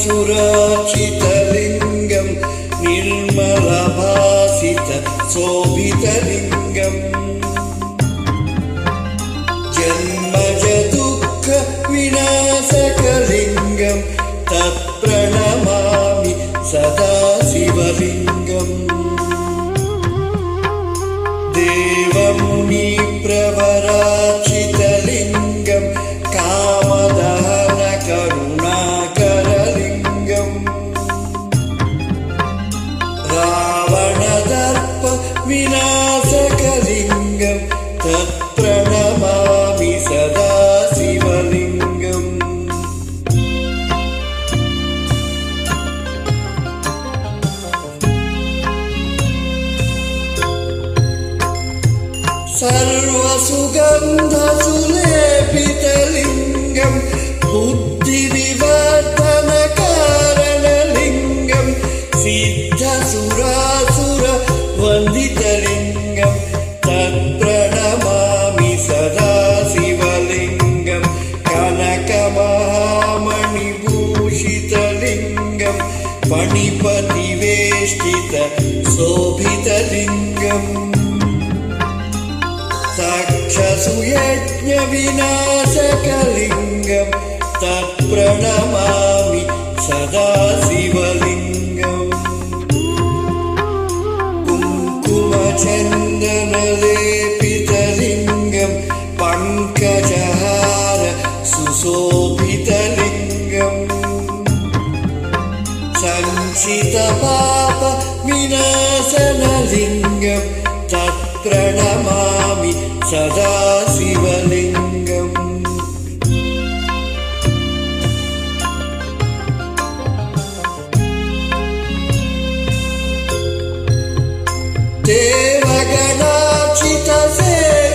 सुराचितलिङ्गं निर्मलभासित शोभितलिङ्गम् जन्मज दुःख विनाशकलिङ्गं तत्प्रणमामि सदा शिवलिङ्गम् देवमुनि प्रवराचितलिङ्गं कामदहन करुणाकरलिङ्गम् रावणदर्प विनाशकलिङ्गं तत्प्रणमामि सदा शिवलिङ्गम् सर्वसुगन्धसुलेपितलिङ्गं बुद्धिविवर्धनकारणलिङ्गं सिद्धसुरासुरवन्दितलिङ्गं तत्प्रणमामि सदा शिवलिङ्गं कनकमहामणिभूषितलिङ्गं फणिपतिवेष्टित शोभितलिङ्गम् साक्षसुयज्ञविनाशकलिङ्गं तत्प्रणमामि सदा शिवलिङ्गम् कुङ्कुमचन्दनलेपितलिङ्गं पङ्कजहार सुशोभितलिङ्गम् संचितपाप विनाशनलिङ्गं तत्प्रणमामि सदा शिवलिङ्गम्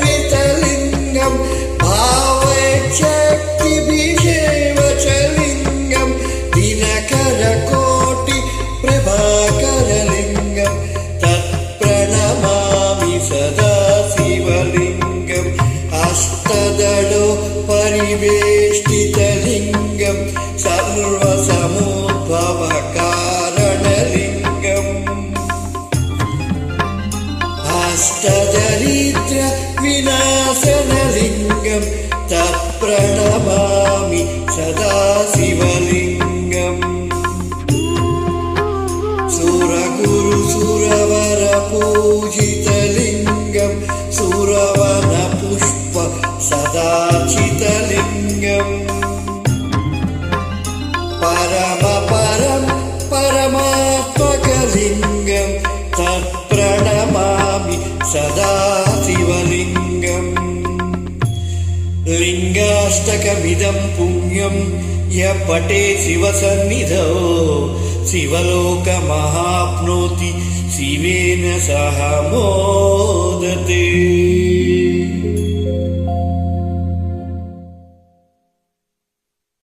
देवगणार्चितसेवितलिङ्गं भावैक्षक्तिभिषेवचलिङ्गं दिनकरकोटिप्रभाकरलिङ्गं तत्प्रणमामि सदा शिवलिङ्गम् अष्टदलो परिवेष्टितलिङ्गं सर्वसमुद्भवकारणलिङ्गम् अष्टदरिद्र विनाशनलिङ्गं तत्प्रणमामि सदा शिवलिङ्गम् सुरगुरुसुरवरपूजितलिङ्गं सुरवनपुष्प सदाचितलिङ्गम् परमपरं परमात्मकलिङ्गं तत्प्रणमामि सदा शिवलिङ्गम् लिङ्गाष्टकमिदं पुण्यं यः पठे शिवसन्निधौ शिवलोकमहाप्नोति शिवेन सह मोदते।